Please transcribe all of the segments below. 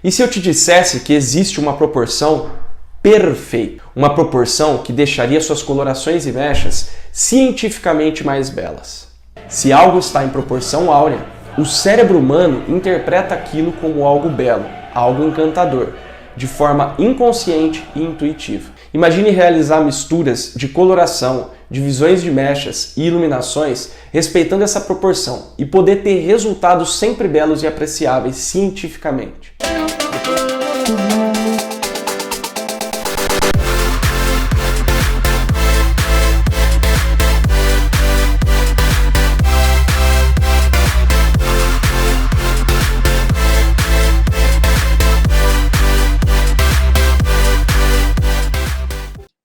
E se eu te dissesse que existe uma proporção perfeita, uma proporção que deixaria suas colorações e mechas cientificamente mais belas? Se algo está em proporção áurea, o cérebro humano interpreta aquilo como algo belo, algo encantador, de forma inconsciente e intuitiva. Imagine realizar misturas de coloração, divisões de mechas e iluminações respeitando essa proporção e poder ter resultados sempre belos e apreciáveis cientificamente.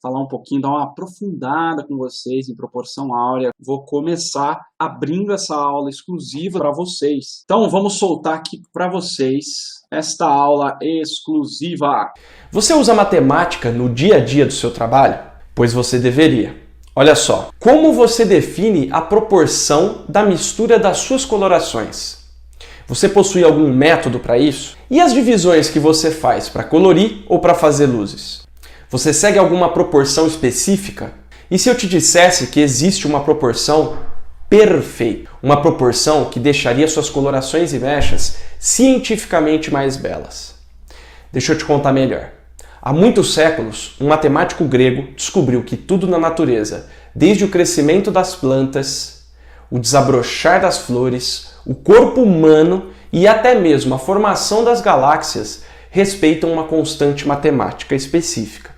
Falar um pouquinho, dar uma aprofundada com vocês em proporção áurea. Vou começar abrindo essa aula exclusiva para vocês. Então vamos soltar aqui para vocês esta aula exclusiva. Você usa matemática no dia a dia do seu trabalho? Pois você deveria. Olha só, como você define a proporção da mistura das suas colorações? Você possui algum método para isso? E as divisões que você faz para colorir ou para fazer luzes? Você segue alguma proporção específica? E se eu te dissesse que existe uma proporção perfeita, uma proporção que deixaria suas colorações e mechas cientificamente mais belas? Deixa eu te contar melhor. Há muitos séculos, um matemático grego descobriu que tudo na natureza, desde o crescimento das plantas, o desabrochar das flores, o corpo humano e até mesmo a formação das galáxias, respeitam uma constante matemática específica.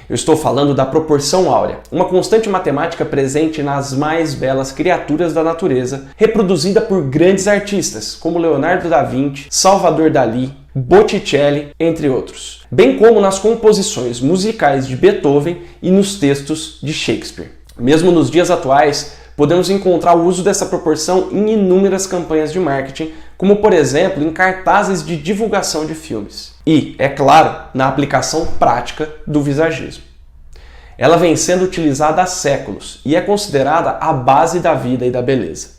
Eu estou falando da proporção áurea, uma constante matemática presente nas mais belas criaturas da natureza, reproduzida por grandes artistas como Leonardo da Vinci, Salvador Dalí, Botticelli, entre outros, bem como nas composições musicais de Beethoven e nos textos de Shakespeare. Mesmo nos dias atuais, podemos encontrar o uso dessa proporção em inúmeras campanhas de marketing, como por exemplo em cartazes de divulgação de filmes. E, é claro, na aplicação prática do visagismo. Ela vem sendo utilizada há séculos e é considerada a base da vida e da beleza.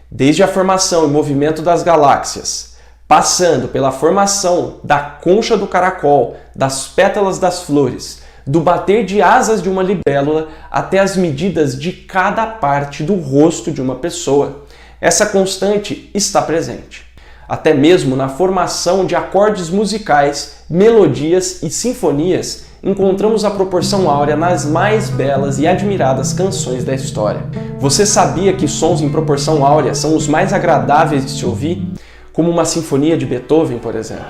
Desde a formação e movimento das galáxias, passando pela formação da concha do caracol, das pétalas das flores, do bater de asas de uma libélula até as medidas de cada parte do rosto de uma pessoa, essa constante está presente. Até mesmo na formação de acordes musicais, melodias e sinfonias, encontramos a proporção áurea nas mais belas e admiradas canções da história. Você sabia que sons em proporção áurea são os mais agradáveis de se ouvir, como uma sinfonia de Beethoven, por exemplo?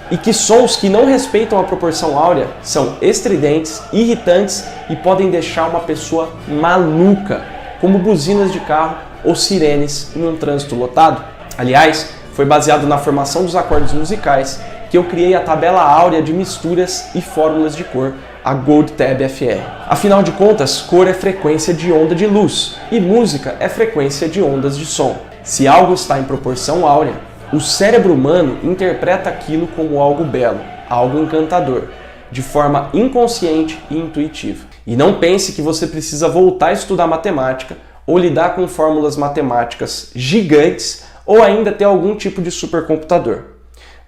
E que sons que não respeitam a proporção áurea são estridentes, irritantes e podem deixar uma pessoa maluca, como buzinas de carro ou sirenes em um trânsito lotado? Aliás, foi baseado na formação dos acordes musicais que eu criei a tabela áurea de misturas e fórmulas de cor, a GoldTab FR. Afinal de contas, cor é frequência de onda de luz e música é frequência de ondas de som. Se algo está em proporção áurea, o cérebro humano interpreta aquilo como algo belo, algo encantador, de forma inconsciente e intuitiva. E não pense que você precisa voltar a estudar matemática ou lidar com fórmulas matemáticas gigantes ou ainda ter algum tipo de supercomputador.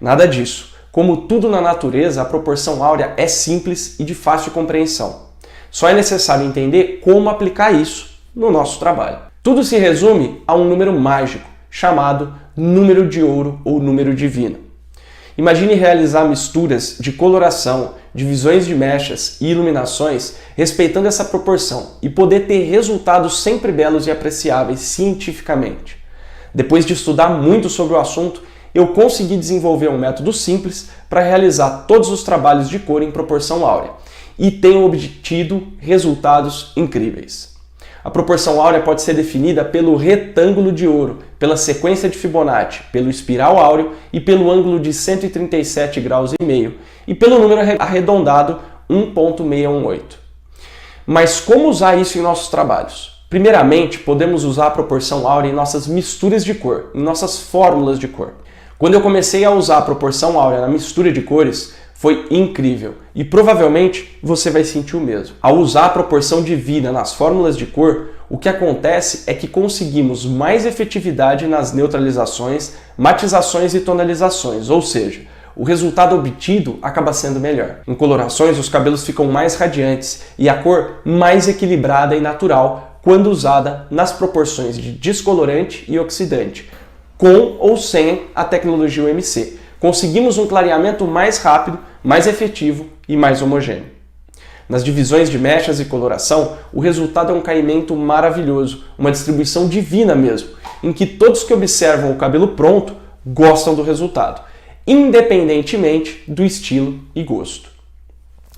Nada disso. Como tudo na natureza, a proporção áurea é simples e de fácil compreensão. Só é necessário entender como aplicar isso no nosso trabalho. Tudo se resume a um número mágico, chamado número de ouro ou número divino. Imagine realizar misturas de coloração, divisões de mechas e iluminações respeitando essa proporção e poder ter resultados sempre belos e apreciáveis cientificamente. Depois de estudar muito sobre o assunto, eu consegui desenvolver um método simples para realizar todos os trabalhos de cor em proporção áurea e tenho obtido resultados incríveis. A proporção áurea pode ser definida pelo retângulo de ouro, pela sequência de Fibonacci, pelo espiral áureo e pelo ângulo de 137,5 graus e pelo número arredondado 1,618. Mas como usar isso em nossos trabalhos? Primeiramente, podemos usar a proporção áurea em nossas misturas de cor, em nossas fórmulas de cor. Quando eu comecei a usar a proporção áurea na mistura de cores, foi incrível e provavelmente você vai sentir o mesmo. Ao usar a proporção divina nas fórmulas de cor, o que acontece é que conseguimos mais efetividade nas neutralizações, matizações e tonalizações, ou seja, o resultado obtido acaba sendo melhor. Em colorações, os cabelos ficam mais radiantes e a cor mais equilibrada e natural quando usada nas proporções de descolorante e oxidante, com ou sem a tecnologia UMC. Conseguimos um clareamento mais rápido, mais efetivo e mais homogêneo. Nas divisões de mechas e coloração, o resultado é um caimento maravilhoso, uma distribuição divina mesmo, em que todos que observam o cabelo pronto gostam do resultado, independentemente do estilo e gosto.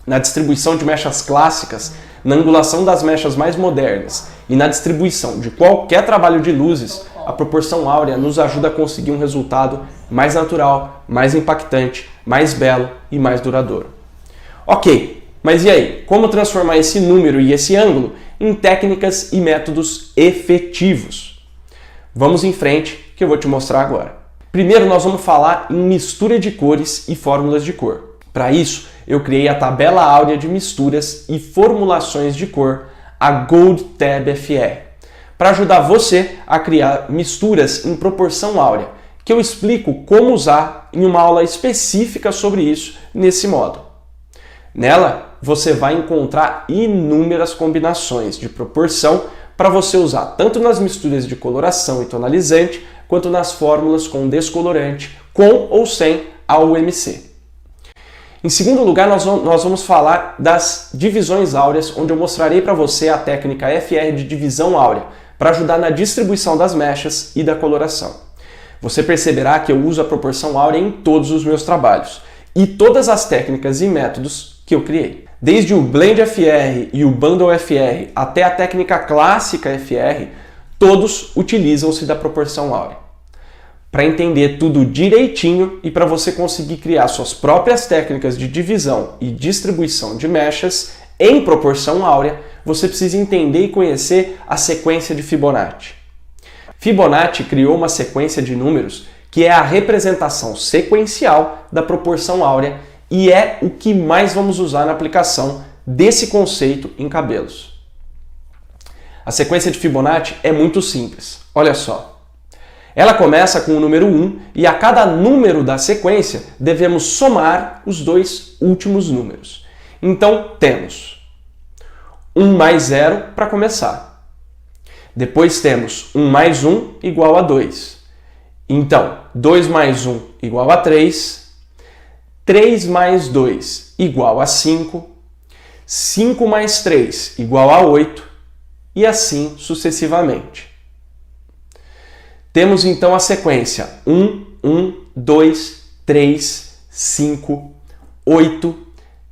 Na distribuição de mechas clássicas, na angulação das mechas mais modernas e na distribuição de qualquer trabalho de luzes, a proporção áurea nos ajuda a conseguir um resultado mais natural, mais impactante, mais belo e mais duradouro. Ok, mas e aí? Como transformar esse número e esse ângulo em técnicas e métodos efetivos? Vamos em frente que eu vou te mostrar agora. Primeiro nós vamos falar em mistura de cores e fórmulas de cor. Para isso, eu criei a tabela áurea de misturas e formulações de cor, a Gold Tab FR, para ajudar você a criar misturas em proporção áurea, que eu explico como usar em uma aula específica sobre isso nesse módulo. Nela, você vai encontrar inúmeras combinações de proporção para você usar tanto nas misturas de coloração e tonalizante, quanto nas fórmulas com descolorante, com ou sem a UMC. Em segundo lugar, nós vamos falar das divisões áureas, onde eu mostrarei para você a técnica FR de divisão áurea, para ajudar na distribuição das mechas e da coloração. Você perceberá que eu uso a proporção áurea em todos os meus trabalhos, e todas as técnicas e métodos que eu criei. Desde o Blend FR e o Bundle FR até a técnica clássica FR, todos utilizam-se da proporção áurea. Para entender tudo direitinho e para você conseguir criar suas próprias técnicas de divisão e distribuição de mechas em proporção áurea, você precisa entender e conhecer a sequência de Fibonacci. Fibonacci criou uma sequência de números que é a representação sequencial da proporção áurea e é o que mais vamos usar na aplicação desse conceito em cabelos. A sequência de Fibonacci é muito simples. Olha só. Ela começa com o número 1 e a cada número da sequência devemos somar os dois últimos números. Então temos 1 mais 0 para começar. Depois temos 1 mais 1 igual a 2. Então 2 mais 1 igual a 3. 3 mais 2 igual a 5. 5 mais 3 igual a 8. E assim sucessivamente. Temos então a sequência 1, 1, 2, 3, 5, 8,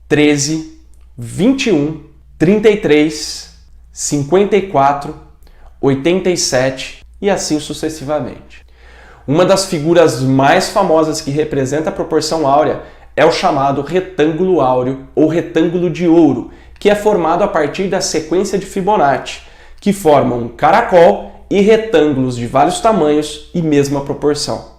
13, 21, 33, 54, 87 e assim sucessivamente. Uma das figuras mais famosas que representa a proporção áurea é o chamado retângulo áureo ou retângulo de ouro, que é formado a partir da sequência de Fibonacci, que forma um caracol e retângulos de vários tamanhos e mesma proporção.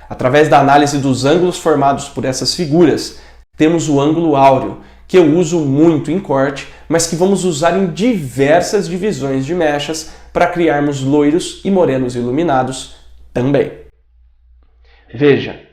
Através da análise dos ângulos formados por essas figuras, temos o ângulo áureo, que eu uso muito em corte, mas que vamos usar em diversas divisões de mechas para criarmos loiros e morenos iluminados também. Veja.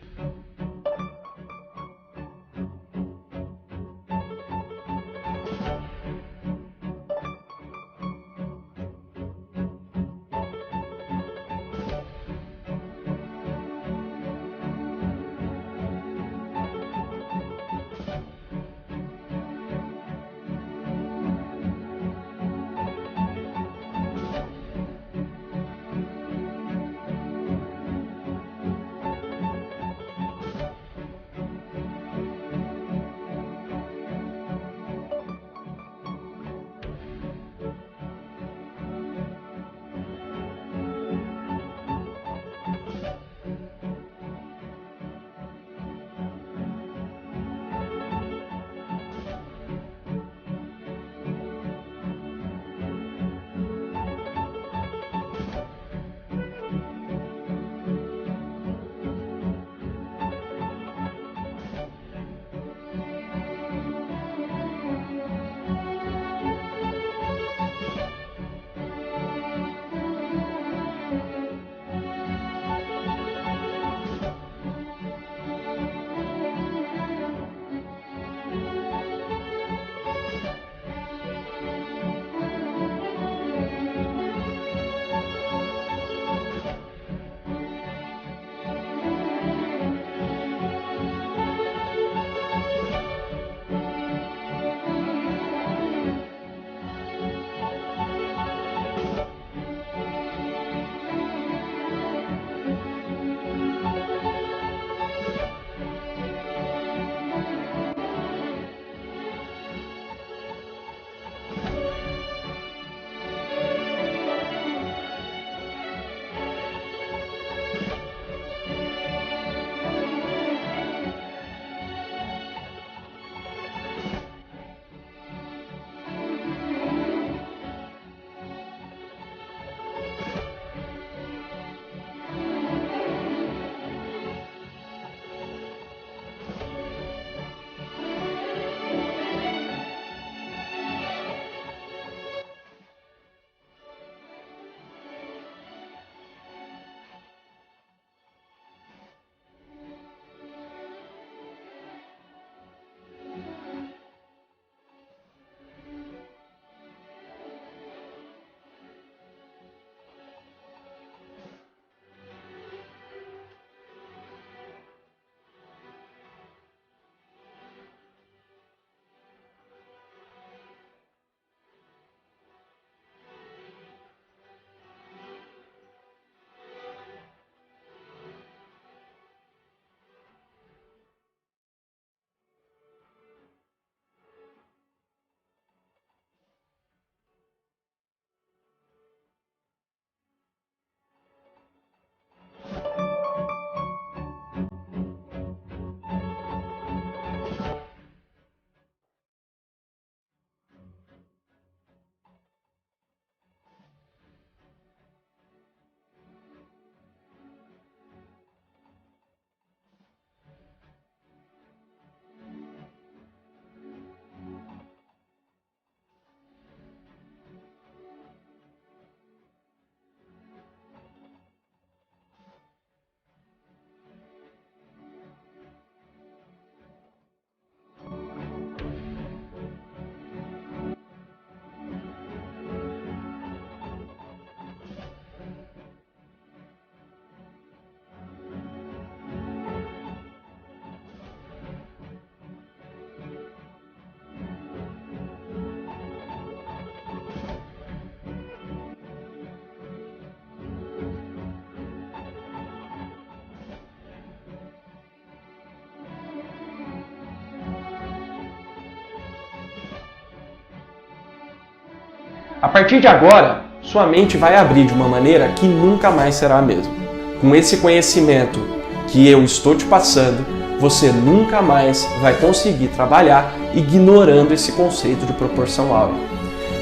A partir de agora, sua mente vai abrir de uma maneira que nunca mais será a mesma. Com esse conhecimento que eu estou te passando, você nunca mais vai conseguir trabalhar ignorando esse conceito de proporção áurea.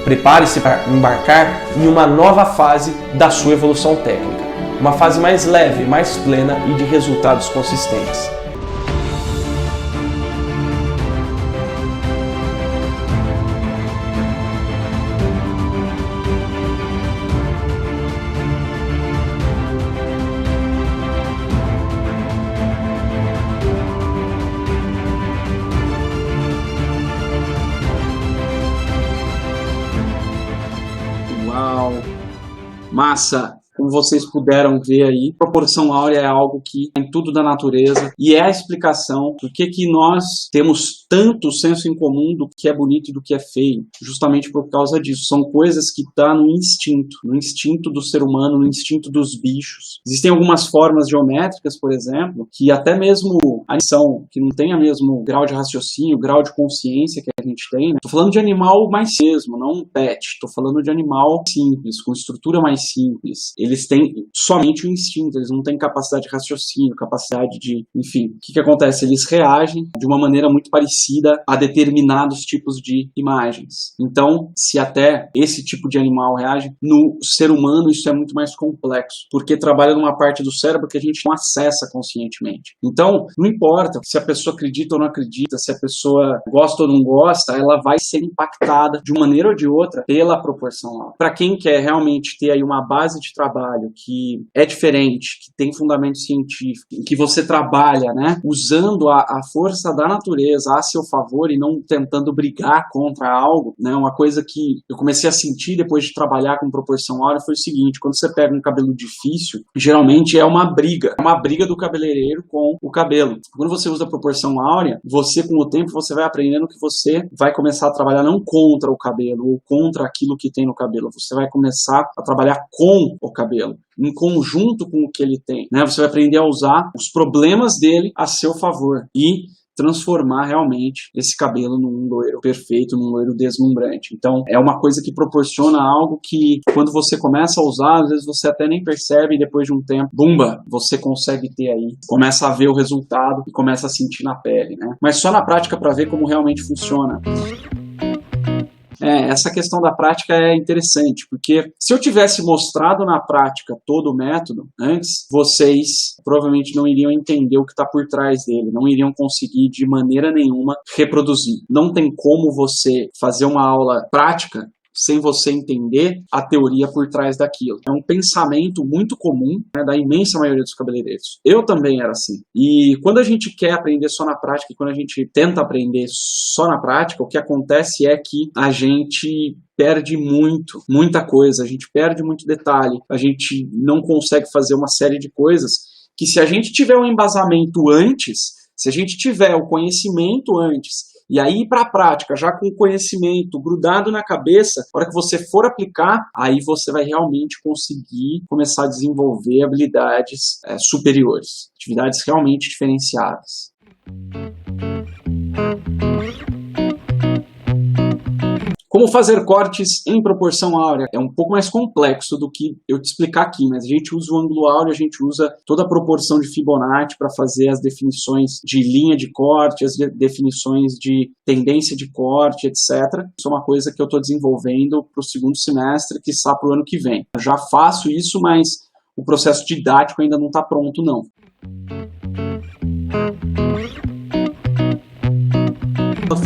Prepare-se para embarcar em uma nova fase da sua evolução técnica, uma fase mais leve, mais plena e de resultados consistentes. Uau! Massa! Como vocês puderam ver aí, proporção áurea é algo que é em tudo da natureza e é a explicação do que nós temos tanto senso em comum do que é bonito e do que é feio, justamente por causa disso. São coisas que estão no instinto do ser humano, no instinto dos bichos. Existem algumas formas geométricas, por exemplo, que até mesmo a animação, que não tem o mesmo grau de raciocínio, grau de consciência que a gente tem, né? Tô falando de animal mais mesmo, não um pet. Tô falando de animal simples, com estrutura mais simples. Eles têm somente o instinto, eles não têm capacidade de raciocínio, capacidade de... Enfim, o que acontece? Eles reagem de uma maneira muito parecida a determinados tipos de imagens. Então, se até esse tipo de animal reage, no ser humano isso é muito mais complexo, porque trabalha numa parte do cérebro que a gente não acessa conscientemente. Então, não importa se a pessoa acredita ou não acredita, se a pessoa gosta ou não gosta, ela vai ser impactada de uma maneira ou de outra pela proporção. Para quem quer realmente ter aí uma base de trabalho que é diferente, que tem fundamento científico, que você trabalha, né, usando a força da natureza a seu favor e não tentando brigar contra algo, né, uma coisa que eu comecei a sentir depois de trabalhar com proporção áurea foi o seguinte: quando você pega um cabelo difícil, geralmente é uma briga do cabeleireiro com o cabelo. Quando você usa proporção áurea, você com o tempo você vai aprendendo que você vai começar a trabalhar não contra o cabelo ou contra aquilo que tem no cabelo, você vai começar a trabalhar com o cabelo, em conjunto com o que ele tem, né? Você vai aprender a usar os problemas dele a seu favor e transformar realmente esse cabelo num loiro perfeito, num loiro deslumbrante. Então, é uma coisa que proporciona algo que, quando você começa a usar, às vezes você até nem percebe e depois de um tempo, bumba, você consegue ter aí, começa a ver o resultado e começa a sentir na pele, né? Mas só na prática para ver como realmente funciona. Essa questão da prática é interessante, porque se eu tivesse mostrado na prática todo o método antes, vocês provavelmente não iriam entender o que está por trás dele, não iriam conseguir de maneira nenhuma reproduzir. Não tem como você fazer uma aula prática sem você entender a teoria por trás daquilo. É um pensamento muito comum, né, da imensa maioria dos cabeleireiros. Eu também era assim. E quando a gente quer aprender só na prática, e quando a gente tenta aprender só na prática, o que acontece é que a gente perde muita coisa, a gente perde muito detalhe, a gente não consegue fazer uma série de coisas que, se a gente tiver um embasamento antes, se a gente tiver o conhecimento antes, e aí para a prática, já com o conhecimento grudado na cabeça, na hora que você for aplicar, aí você vai realmente conseguir começar a desenvolver habilidades superiores, atividades realmente diferenciadas. Como fazer cortes em proporção áurea? É um pouco mais complexo do que eu te explicar aqui, mas a gente usa o ângulo áureo, a gente usa toda a proporção de Fibonacci para fazer as definições de linha de corte, as definições de tendência de corte, etc. Isso é uma coisa que eu estou desenvolvendo para o segundo semestre, quiçá para o ano que vem. Eu já faço isso, mas o processo didático ainda não está pronto, não.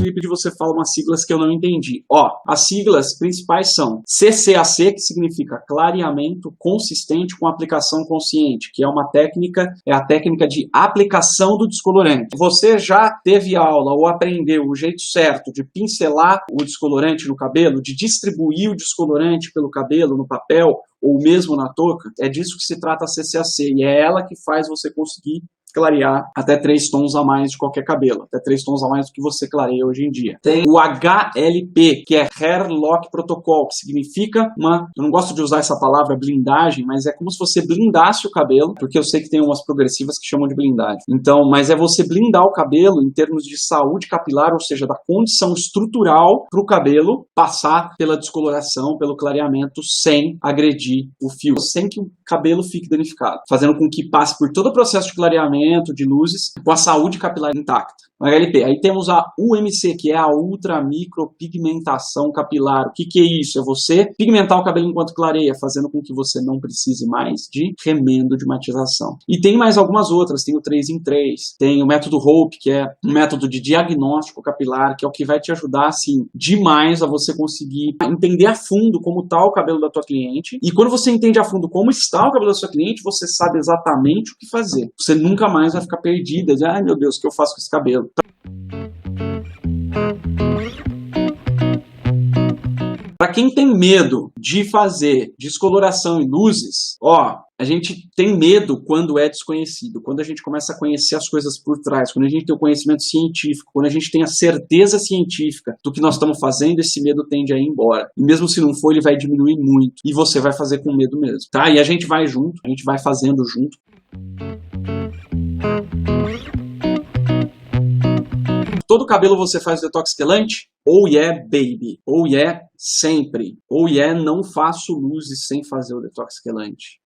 Felipe, você fala umas siglas que eu não entendi. As siglas principais são CCAC, que significa clareamento consistente com aplicação consciente, que é uma técnica, é a técnica de aplicação do descolorante. Você já teve aula ou aprendeu o jeito certo de pincelar o descolorante no cabelo, de distribuir o descolorante pelo cabelo, no papel, ou mesmo na touca? É disso que se trata a CCAC, e é ela que faz você conseguir clarear até 3 tons a mais de qualquer cabelo, até 3 tons a mais do que você clareia hoje em dia. Tem o HLP, que é Hair Lock Protocol, que significa eu não gosto de usar essa palavra blindagem, mas é como se você blindasse o cabelo, porque eu sei que tem umas progressivas que chamam de blindagem. Então, mas é você blindar o cabelo em termos de saúde capilar, ou seja, da condição estrutural para o cabelo passar pela descoloração, pelo clareamento, sem agredir o fio, sem que o cabelo fique danificado, fazendo com que passe por todo o processo de clareamento, de luzes, com a saúde capilar intacta. HLP. Aí temos a UMC, que é a ultramicropigmentação capilar. O que é isso? É você pigmentar o cabelo enquanto clareia, fazendo com que você não precise mais de remendo de matização. E tem mais algumas outras, tem o 3 em 3, tem o método Hope, que é um método de diagnóstico capilar, que é o que vai te ajudar, assim, demais a você conseguir entender a fundo como está o cabelo da tua cliente. E quando você entende a fundo como está o cabelo da sua cliente, você sabe exatamente o que fazer. Você nunca mais vai ficar perdida, dizer, ai meu Deus, o que eu faço com esse cabelo? Para quem tem medo de fazer descoloração e luzes, a gente tem medo quando é desconhecido, quando a gente começa a conhecer as coisas por trás, quando a gente tem o conhecimento científico, quando a gente tem a certeza científica do que nós estamos fazendo, esse medo tende a ir embora. E mesmo se não for, ele vai diminuir muito. E você vai fazer com medo mesmo, tá? E a gente vai junto, a gente vai fazendo junto. Todo cabelo você faz detox quelante? Oh yeah, baby. Oh yeah, sempre. Oh yeah, não faço luzes sem fazer o detox quelante.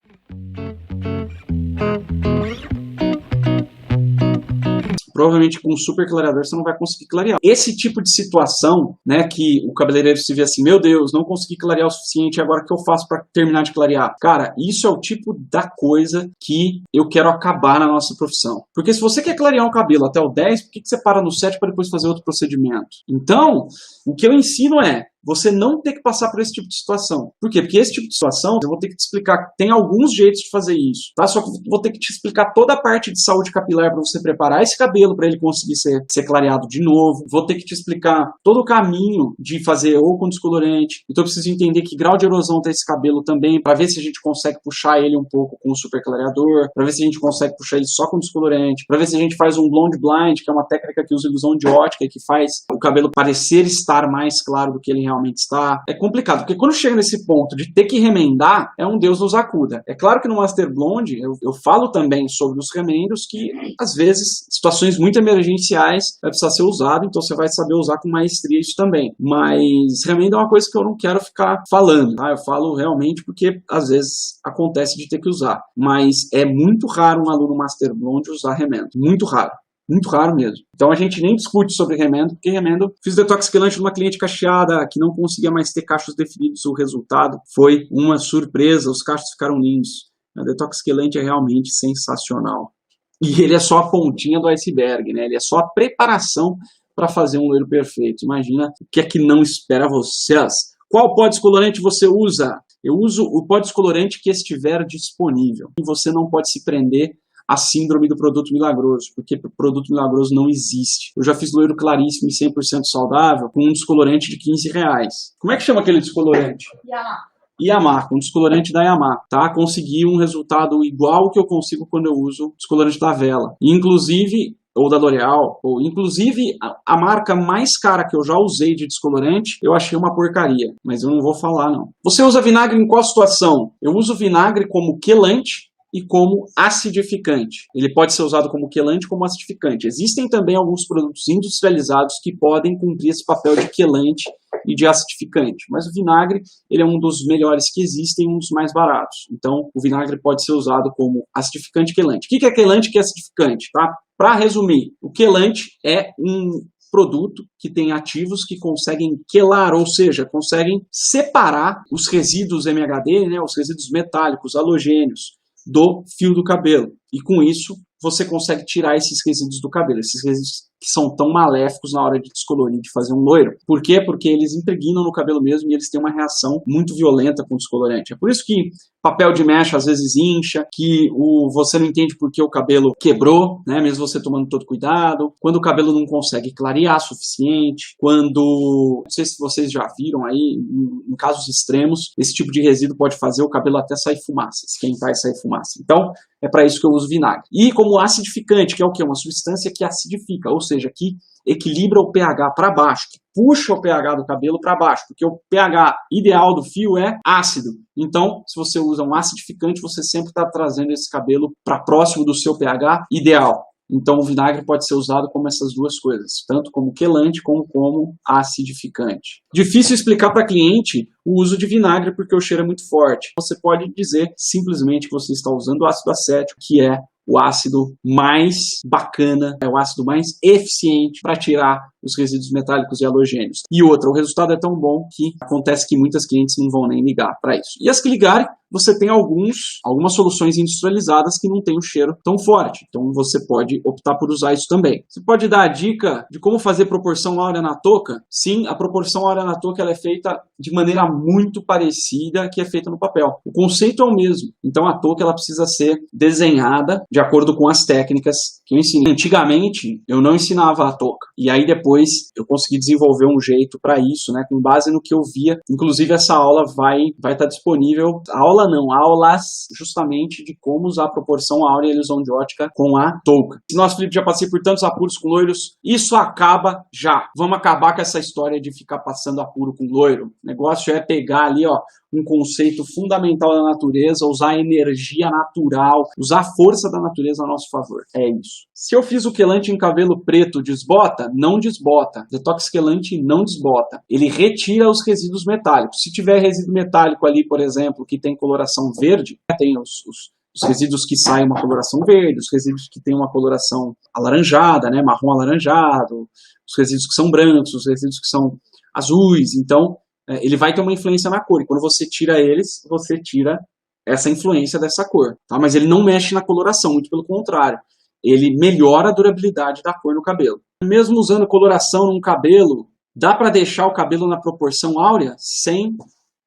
Provavelmente com um super clareador você não vai conseguir clarear. Esse tipo de situação, né, que o cabeleireiro se vê assim, meu Deus, não consegui clarear o suficiente, agora o que eu faço para terminar de clarear? Cara, isso é o tipo da coisa que eu quero acabar na nossa profissão. Porque se você quer clarear um cabelo até o 10, por que você para no 7 para depois fazer outro procedimento? Então, o que eu ensino é você não ter que passar por esse tipo de situação. Por quê? Porque esse tipo de situação, eu vou ter que te explicar, tem alguns jeitos de fazer isso, tá? Só que eu vou ter que te explicar toda a parte de saúde capilar para você preparar esse cabelo para ele conseguir ser clareado de novo. Vou ter que te explicar todo o caminho de fazer ou com descolorante. Então eu preciso entender que grau de erosão tem esse cabelo também, para ver se a gente consegue puxar ele um pouco com o super clareador, para ver se a gente consegue puxar ele só com descolorante, para ver se a gente faz um blonde blind, que é uma técnica que usa ilusão de ótica, que faz o cabelo parecer estar mais claro do que ele realmente está. É complicado, porque quando chega nesse ponto de ter que remendar, é um Deus nos acuda. É claro que no Master Blonde eu falo também sobre os remendos que, às vezes, situações muito emergenciais vai precisar ser usado, então você vai saber usar com maestria isso também. Mas remendo é uma coisa que eu não quero ficar falando, tá? Eu falo realmente porque, às vezes, acontece de ter que usar. Mas é muito raro um aluno Master Blonde usar remendo. Muito raro. Muito raro mesmo. Então a gente nem discute sobre remendo, porque remendo... Fiz detox quelante de uma cliente cacheada que não conseguia mais ter cachos definidos. O resultado foi uma surpresa, os cachos ficaram lindos. O detox quelante é realmente sensacional. E ele é só a pontinha do iceberg, né? Ele é só a preparação para fazer um loiro perfeito. Imagina o que é que não espera vocês. Qual pó descolorante você usa? Eu uso o pó descolorante que estiver disponível. E você não pode se prender a síndrome do produto milagroso, porque produto milagroso não existe. Eu já fiz loiro claríssimo e 100% saudável com um descolorante de R$15. Como é que chama aquele descolorante? Yamaha, um descolorante da Yamaha, tá? Consegui um resultado igual ao que eu consigo quando eu uso descolorante da Vela. Inclusive, ou da L'Oreal, ou inclusive a marca mais cara que eu já usei de descolorante, eu achei uma porcaria, mas eu não vou falar não. Você usa vinagre em qual situação? Eu uso vinagre como quelante e como acidificante. Ele pode ser usado como quelante e como acidificante. Existem também alguns produtos industrializados que podem cumprir esse papel de quelante e de acidificante. Mas o vinagre, ele é um dos melhores que existem, um dos mais baratos. Então, o vinagre pode ser usado como acidificante e quelante. O que é quelante e o que é acidificante? Tá? Para resumir, o quelante é um produto que tem ativos que conseguem quelar, ou seja, conseguem separar os resíduos MHD, né, os resíduos metálicos, halogênios, do fio do cabelo. E com isso, você consegue tirar esses resíduos do cabelo. Esses resíduos que são tão maléficos na hora de descolorir, de fazer um loiro. Por quê? Porque eles impregnam no cabelo mesmo e eles têm uma reação muito violenta com o descolorante. É por isso que papel de mecha às vezes incha, que você não entende porque o cabelo quebrou, né? Mesmo você tomando todo cuidado, quando o cabelo não consegue clarear o suficiente, quando, não sei se vocês já viram aí, em casos extremos, esse tipo de resíduo pode fazer o cabelo até sair fumaça, esquentar e sair fumaça. Então, é para isso que eu uso vinagre. E como acidificante, que é o quê? Uma substância que acidifica, ou seja, que equilibra o pH para baixo, que puxa o pH do cabelo para baixo, porque o pH ideal do fio é ácido. Então, se você usa um acidificante, você sempre está trazendo esse cabelo para próximo do seu pH ideal. Então, o vinagre pode ser usado como essas duas coisas, tanto como quelante como acidificante. Difícil explicar para cliente o uso de vinagre porque o cheiro é muito forte. Você pode dizer simplesmente que você está usando ácido acético, que é o ácido mais bacana, é o ácido mais eficiente para tirar os resíduos metálicos e halogênios. E outra, o resultado é tão bom que acontece que muitas clientes não vão nem ligar para isso. E as que ligarem, você tem algumas soluções industrializadas que não tem um cheiro tão forte. Então você pode optar por usar isso também. Você pode dar a dica de como fazer proporção áurea na touca? Sim, a proporção áurea na touca ela é feita de maneira muito parecida que é feita no papel. O conceito é o mesmo. Então a touca ela precisa ser desenhada de acordo com as técnicas que eu ensinei. Antigamente eu não ensinava a touca. E aí depois eu consegui desenvolver um jeito para isso, né, com base no que eu via. Inclusive essa aula vai estar disponível. Aulas justamente de como usar a proporção áurea e ilusão de ótica com a touca. Se nós, Felipe, já passei por tantos apuros com loiros, isso acaba já. Vamos acabar com essa história de ficar passando apuro com loiro. O negócio é pegar ali, ó, um conceito fundamental da natureza, usar a energia natural, usar a força da natureza a nosso favor. É isso. Se eu fiz o quelante em cabelo preto, desbota? Não desbota. Detox quelante não desbota. Ele retira os resíduos metálicos. Se tiver resíduo metálico ali, por exemplo, que tem coloração verde, tem os resíduos que saem uma coloração verde, os resíduos que têm uma coloração alaranjada, né, marrom alaranjado, os resíduos que são brancos, os resíduos que são azuis. Então, ele vai ter uma influência na cor. E quando você tira eles, você tira essa influência dessa cor. Tá? Mas ele não mexe na coloração, muito pelo contrário. Ele melhora a durabilidade da cor no cabelo. Mesmo usando coloração num cabelo, dá para deixar o cabelo na proporção áurea sem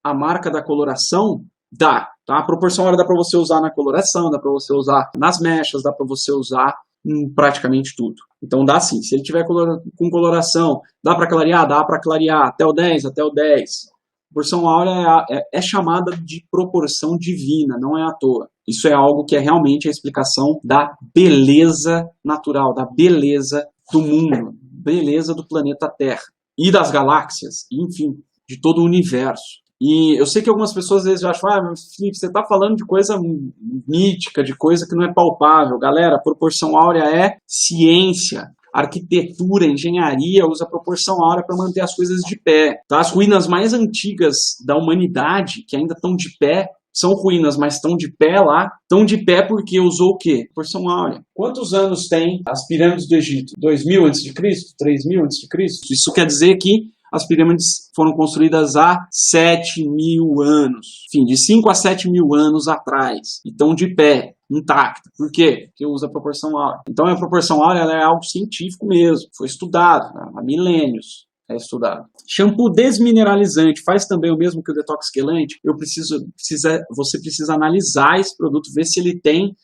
a marca da coloração? Dá. Tá? A proporção áurea dá para você usar na coloração, dá para você usar nas mechas, dá para você usar em praticamente tudo. Então dá sim. Se ele tiver com coloração, dá para clarear? Dá para clarear. Até o 10, até o 10. Proporção áurea é chamada de proporção divina, não é à toa. Isso é algo que é realmente a explicação da beleza natural, da beleza do mundo, beleza do planeta Terra e das galáxias, enfim, de todo o universo. E eu sei que algumas pessoas às vezes acham, mas Felipe, você está falando de coisa mítica, de coisa que não é palpável. Galera, proporção áurea é ciência. Arquitetura, engenharia usa proporção áurea para manter as coisas de pé. Tá? As ruínas mais antigas da humanidade, que ainda estão de pé, são ruínas, mas estão de pé lá. Estão de pé porque usou o quê? Proporção áurea. Quantos anos tem as pirâmides do Egito? 2000 a.C.? 3000 a.C.? Isso quer dizer que as pirâmides foram construídas há 7.000 anos. Enfim, de 5 a 7.000 anos atrás. E estão de pé, intacta. Por quê? Porque usa a proporção áurea. Então a proporção áurea ela é algo científico mesmo. Foi estudado há milênios. É estudado. Shampoo desmineralizante faz também o mesmo que o detox quelante. Você precisa analisar esse produto, ver se ele tem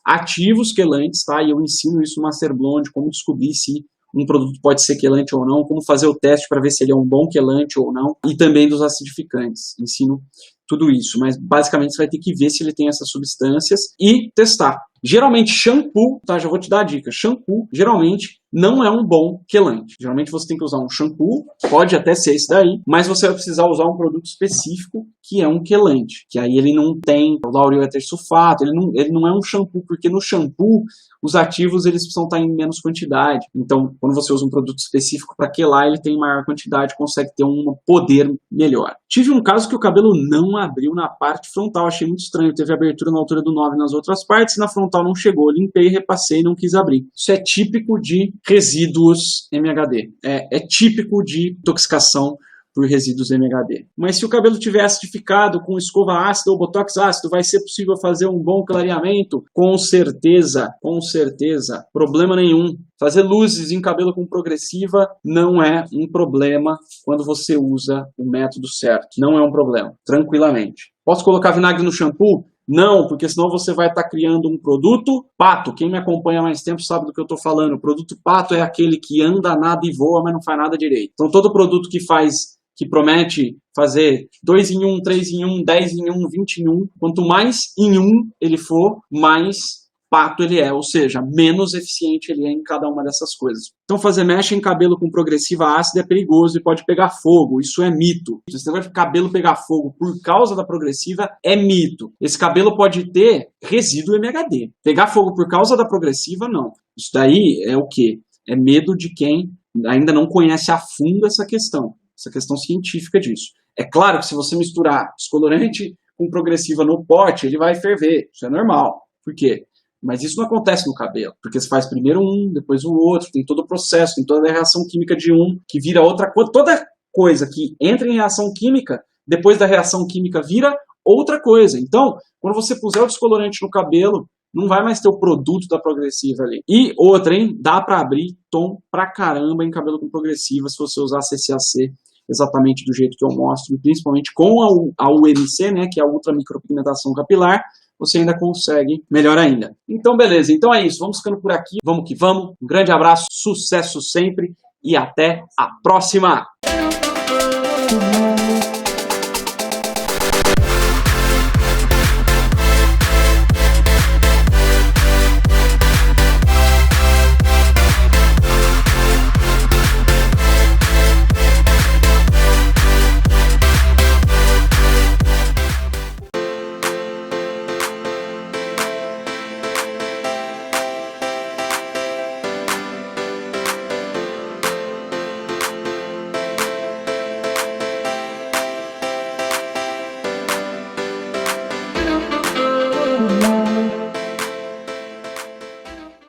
ativos quelantes, tá? E eu ensino isso no Master Blonde, como descobrir se um produto pode ser quelante ou não, como fazer o teste para ver se ele é um bom quelante ou não, e também dos acidificantes. Ensino tudo isso, mas basicamente você vai ter que ver se ele tem essas substâncias e testar. Geralmente shampoo, tá? Já vou te dar a dica, shampoo geralmente não é um bom quelante. Geralmente você tem que usar um shampoo, pode até ser esse daí, mas você vai precisar usar um produto específico que é um quelante, que aí ele não tem o lauryl sulfato, ele não é um shampoo, porque no shampoo os ativos eles precisam estar em menos quantidade. Então, quando você usa um produto específico para quelar, ele tem maior quantidade, consegue ter um poder melhor. Tive um caso que o cabelo não abriu na parte frontal, achei muito estranho, teve abertura na altura do 9 nas outras partes, e na frontal não chegou, limpei, repassei e não quis abrir. Isso é típico de resíduos MHD, é típico de intoxicação por resíduos MHD. Mas se o cabelo tiver acidificado com escova ácida ou botox ácido, vai ser possível fazer um bom clareamento? Com certeza, com certeza. Problema nenhum. Fazer luzes em cabelo com progressiva não é um problema quando você usa o método certo. Não é um problema, tranquilamente. Posso colocar vinagre no shampoo? Não, porque senão você vai estar criando um produto pato. Quem me acompanha há mais tempo sabe do que eu estou falando. O produto pato é aquele que anda, nada e voa, mas não faz nada direito. Então todo produto que promete fazer 2 em 1, 3 em 1, 10 em 1, 20 em 1, quanto mais em 1 ele for, mais pato ele é, ou seja, menos eficiente ele é em cada uma dessas coisas. Então fazer mecha em cabelo com progressiva ácida é perigoso e pode pegar fogo, isso é mito. Esse negócio de cabelo pegar fogo por causa da progressiva é mito. Esse cabelo pode ter resíduo MHD. Pegar fogo por causa da progressiva, não. Isso daí é o quê? É medo de quem ainda não conhece a fundo essa questão científica disso. É claro que se você misturar descolorante com progressiva no pote, ele vai ferver, isso é normal. Por quê? Mas isso não acontece no cabelo, porque você faz primeiro um, depois o outro, tem todo o processo, tem toda a reação química de um, que vira outra coisa. Toda coisa que entra em reação química, depois da reação química vira outra coisa. Então, quando você puser o descolorante no cabelo, não vai mais ter o produto da progressiva ali. E outra, hein? Dá pra abrir tom pra caramba em cabelo com progressiva se você usar CCAC exatamente do jeito que eu mostro, principalmente com a UMC, né, que é a ultramicropigmentação capilar, você ainda consegue melhor ainda. Então, beleza. Então é isso. Vamos ficando por aqui. Vamos que vamos. Um grande abraço, sucesso sempre e até a próxima!